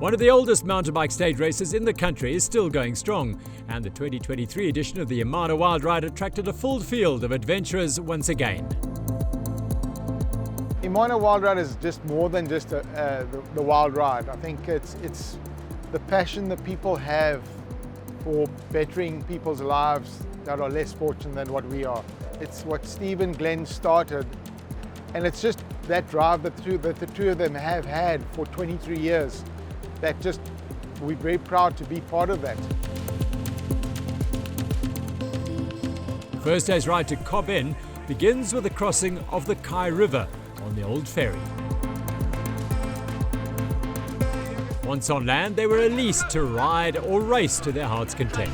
One of the oldest mountain bike stage races in the country is still going strong, and the 2023 edition of the Imana Wild Ride attracted a full field of adventurers once again. Imana Wild Ride is just more than just the wild ride. I think it's the passion that people have for bettering people's lives that are less fortunate than what we are. It's what Steve and Glenn started, and it's just that drive that the two of them have had for 23 years. We're very proud to be part of that. The first day's ride to Kob Inn begins with the crossing of the Kai River on the old ferry. Once on land, they were released to ride or race to their heart's content.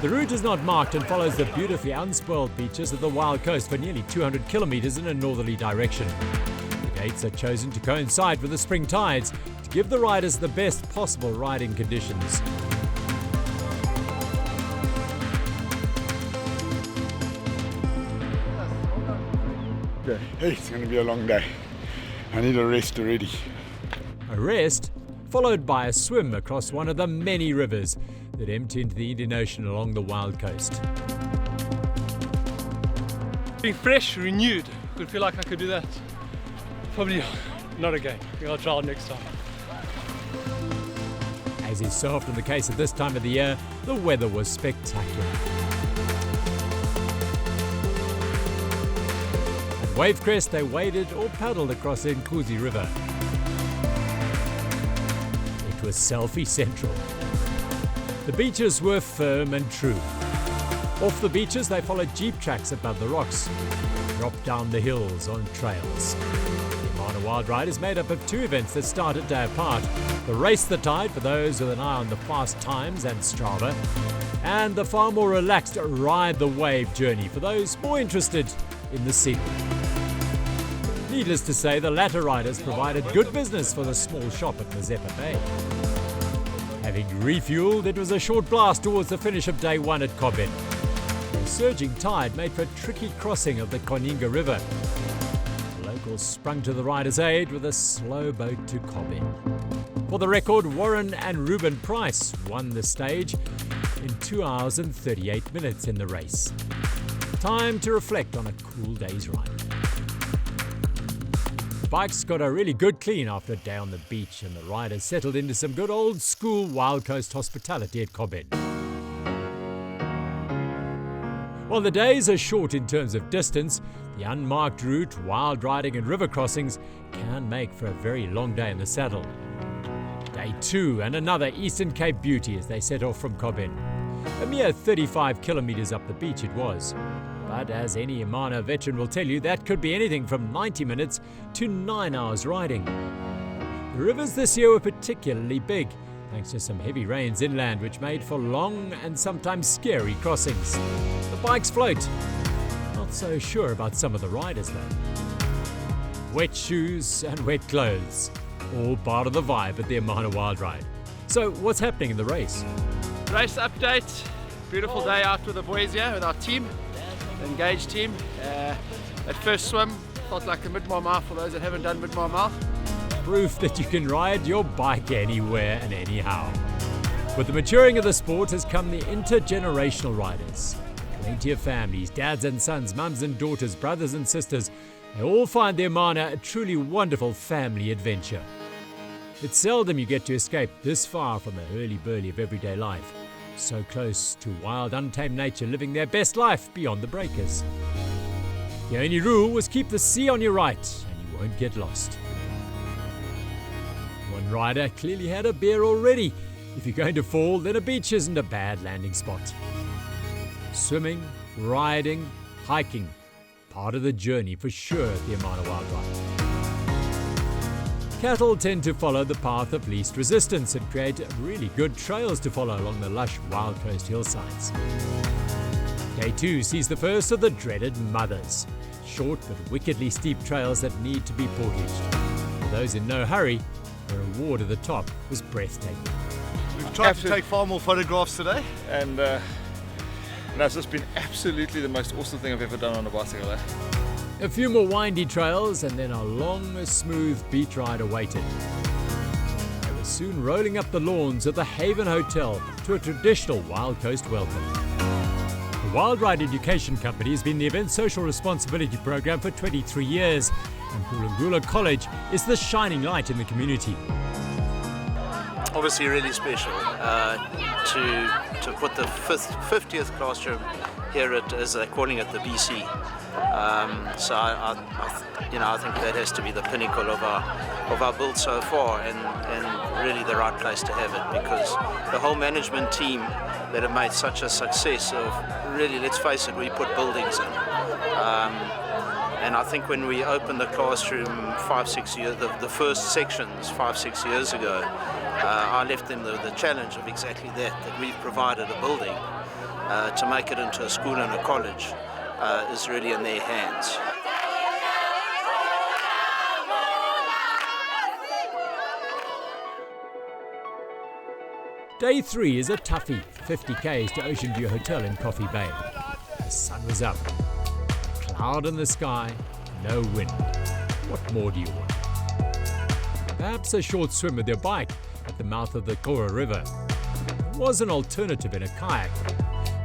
The route is not marked and follows the beautifully unspoiled beaches of the Wild Coast for nearly 200 kilometers in a northerly direction. The gates are chosen to coincide with the spring tides to give the riders the best possible riding conditions. Hey, it's going to be a long day. I need a rest already. A rest, followed by a swim across one of the many rivers that empty into the Indian Ocean along the Wild Coast. Being fresh, renewed, could feel like I could do that. Probably not again. I'll try it next time. As is so often the case at this time of the year, the weather was spectacular. At Wavecrest, they waded or paddled across the Umngazi River. It was selfie central. The beaches were firm and true. Off the beaches, they followed jeep tracks above the rocks, dropped down the hills on trails. The Imana Wild Ride is made up of two events that start a day apart. The Race the Tide for those with an eye on the fast times and Strava, and the far more relaxed Ride the Wave journey for those more interested in the scenery. Needless to say, the latter riders provided good business for the small shop at Mazeppa Bay. Having refueled, it was a short blast towards the finish of day one at Kob Inn. The surging tide made for a tricky crossing of the Koninga River. The locals sprung to the riders' aid with a slow boat to Kob Inn. For the record, Warren and Ruben Price won the stage in 2 hours and 38 minutes in the race. Time to reflect on a cool day's ride. The bikes got a really good clean after a day on the beach, and the riders settled into some good old school Wild Coast hospitality at Kob Inn. While the days are short in terms of distance, the unmarked route, wild riding and river crossings can make for a very long day in the saddle. Day two and another Eastern Cape beauty as they set off from Kob Inn. A mere 35 kilometers up the beach it was. But as any Imana veteran will tell you, that could be anything from 90 minutes to 9 hours riding. The rivers this year were particularly big, thanks to some heavy rains inland which made for long and sometimes scary crossings. The bikes float. Not so sure about some of the riders though. Wet shoes and wet clothes, all part of the vibe at the Imana Wild Ride. So what's happening in the race? Race update. Beautiful day out with the boys here with our team. Engaged team. At first swim, felt like a mid-mile mile for those that haven't done mid-mile mile. Proof that you can ride your bike anywhere and anyhow. With the maturing of the sport has come the intergenerational riders. Plenty of families, dads and sons, mums and daughters, brothers and sisters. They all find the Imana a truly wonderful family adventure. It's seldom you get to escape this far from the hurly-burly of everyday life. So close to wild, untamed nature living their best life beyond the breakers. The only rule was keep the sea on your right and you won't get lost. One rider clearly had a beer already. If you're going to fall, then a beach isn't a bad landing spot. Swimming, riding, hiking, part of the journey for sure at the Imana Wild Ride. Cattle tend to follow the path of least resistance and create really good trails to follow along the lush Wild Coast hillsides. Day 2 sees the first of the dreaded mothers. Short but wickedly steep trails that need to be portaged. For those in no hurry, the reward at the top was breathtaking. We've tried to take far more photographs today, and it's just been absolutely the most awesome thing I've ever done on a bicycle. A few more windy trails and then a long, smooth beach ride awaited. soon rolling up the lawns of the Haven Hotel to a traditional Wild Coast welcome. The Wild Ride Education Company has been the event's social responsibility program for 23 years, and Bungalows College is the shining light in the community. Obviously really special to put the 50th classroom here at, as they're calling it, the BC. So I think that has to be the pinnacle of our build so far, and really the right place to have it, because the whole management team that have made such a success of, really, let's face it, we put buildings in. And I think when we opened the classroom 5-6 years, the first sections 5-6 years ago, I left them the challenge of exactly that we've provided a building. To make it into a school and a college is really in their hands. Day 3 is a toughie, 50 k's to Ocean View Hotel in Coffee Bay. The sun was up, a cloud in the sky, no wind. What more do you want? Perhaps a short swim with your bike at the mouth of the Kob River. There was an alternative in a kayak,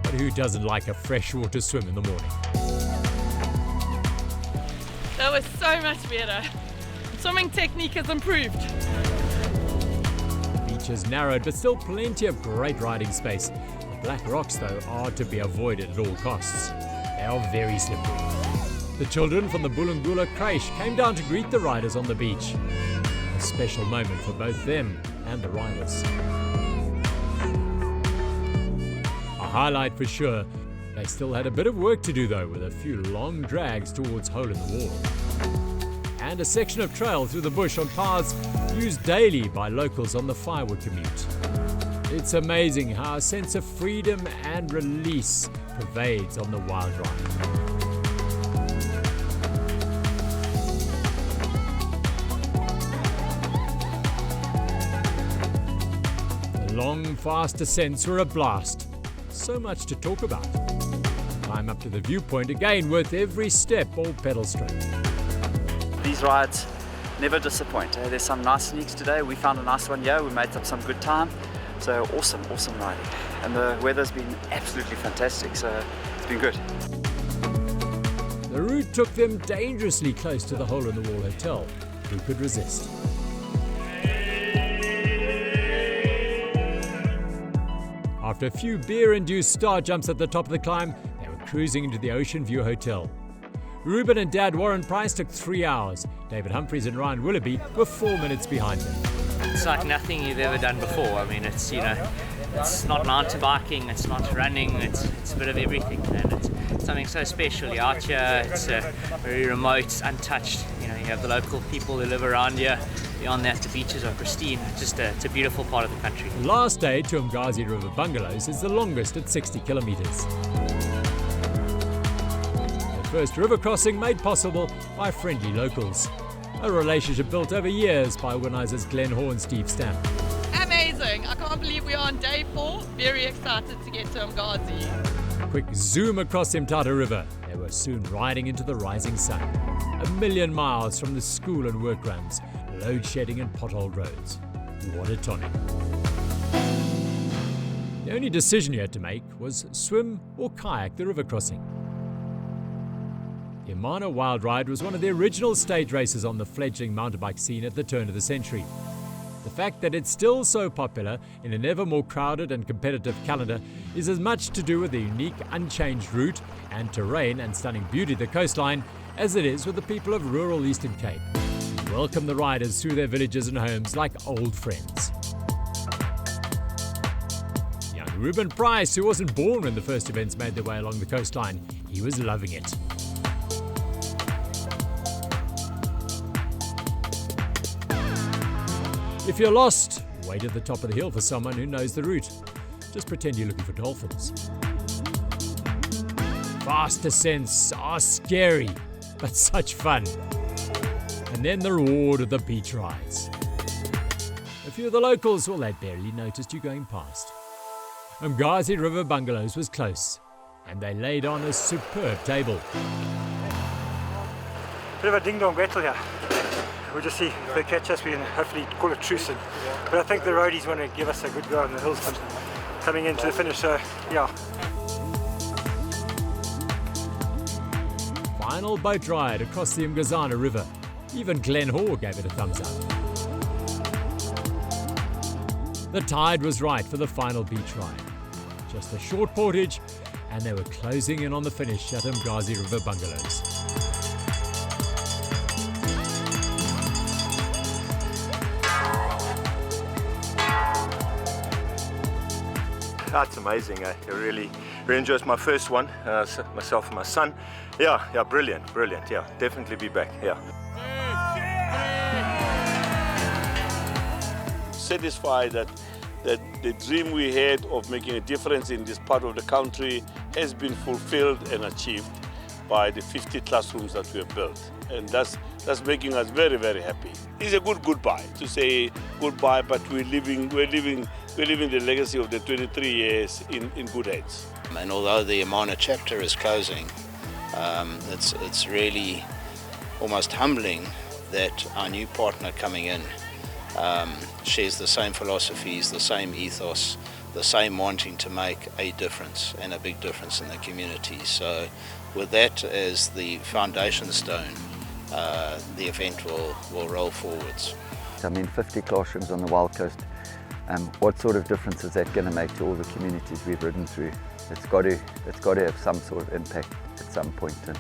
but who doesn't like a freshwater swim in the morning? That was so much better. Swimming technique has improved. The beach is narrowed, but still plenty of great riding space. The black rocks, though, are to be avoided at all costs. They are very slippery. The children from the Bungalows creche came down to greet the riders on the beach. A special moment for both them and the riders. A highlight for sure. They still had a bit of work to do though, with a few long drags towards Hole in the Wall. And a section of trail through the bush on paths used daily by locals on the firewood commute. It's amazing how a sense of freedom and release pervades on the Wild Ride. The long, fast descents were a blast. So much to talk about. Climb up to the viewpoint again, worth every step or pedal stroke. These rides never disappoint. There's some nice sneaks today. We found a nice one here. We made up some good time. So awesome riding. And the weather's been absolutely fantastic. So it's been good. The route took them dangerously close to the Hole in the Wall Hotel. Who could resist? After a few beer-induced star jumps at the top of the climb, they were cruising into the Ocean View Hotel. Ruben and Dad Warren Price took 3 hours. David Humphreys and Ryan Willoughby were 4 minutes behind them. It's like nothing you've ever done before. I mean, it's it's not mountain biking, it's not running, it's a bit of everything, and it's something so special. You're out here, it's very remote, it's untouched. You have the local people who live around here. Beyond that, the beaches are pristine. It's a beautiful part of the country. The last day to Umngazi River Bungalows is the longest at 60 kilometers. The first river crossing made possible by friendly locals. A relationship built over years by organisers Glenn Hoare and Steve Stamp. Amazing. I can't believe we're on day 4. Very excited to get to Umngazi. A quick zoom across Imtata River. They were soon riding into the rising sun. 1,000,000 miles from the school and work runs, load shedding and potholed roads. What a tonic. The only decision you had to make was swim or kayak the river crossing. The Imana Wild Ride was one of the original stage races on the fledgling mountain bike scene at the turn of the century. The fact that it's still so popular in an ever more crowded and competitive calendar is as much to do with the unique unchanged route and terrain and stunning beauty of the coastline as it is with the people of rural Eastern Cape. Welcome the riders through their villages and homes like old friends. Young Ruben Price, who wasn't born when the first events made their way along the coastline, he was loving it. If you're lost, wait at the top of the hill for someone who knows the route. Just pretend you're looking for dolphins. Fast descents are scary, but such fun. And then the reward of the beach rides. A few of the locals, well, they barely noticed you going past. Umngazi River Bungalows was close, and they laid on a superb table. Bit of a ding-dong battle here. we'll just see if they catch us. We can hopefully call a truce. But I think the roadies want to give us a good go on the hills coming into the finish. So yeah. Final boat ride across the Umngazi River. Even Glen Hoare gave it a thumbs up. The tide was right for the final beach ride. Just a short portage and they were closing in on the finish at Umngazi River Bungalows. That's amazing. I really enjoyed my first one, myself and my son. Yeah, brilliant, yeah, definitely be back, yeah. Satisfied that the dream we had of making a difference in this part of the country has been fulfilled and achieved by the 50 classrooms that we have built. And that's making us very, very happy. It's a good goodbye, to say goodbye, but we're leaving the legacy of the 23 years in good hands. And although the Imana chapter is closing, it's really almost humbling that our new partner coming in shares the same philosophies, the same ethos, the same wanting to make a difference and a big difference in the community. So with that as the foundation stone, the event will roll forwards. I mean, 50 classrooms on the Wild Coast. What sort of difference is that going to make to all the communities we've ridden through? It's got to have some sort of impact at some point, and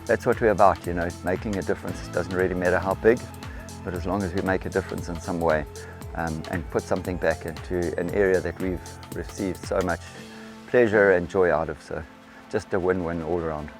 that's what we're about, you know, making a difference. It doesn't really matter how big, but as long as we make a difference in some way and put something back into an area that we've received so much pleasure and joy out of. So just a win-win all around.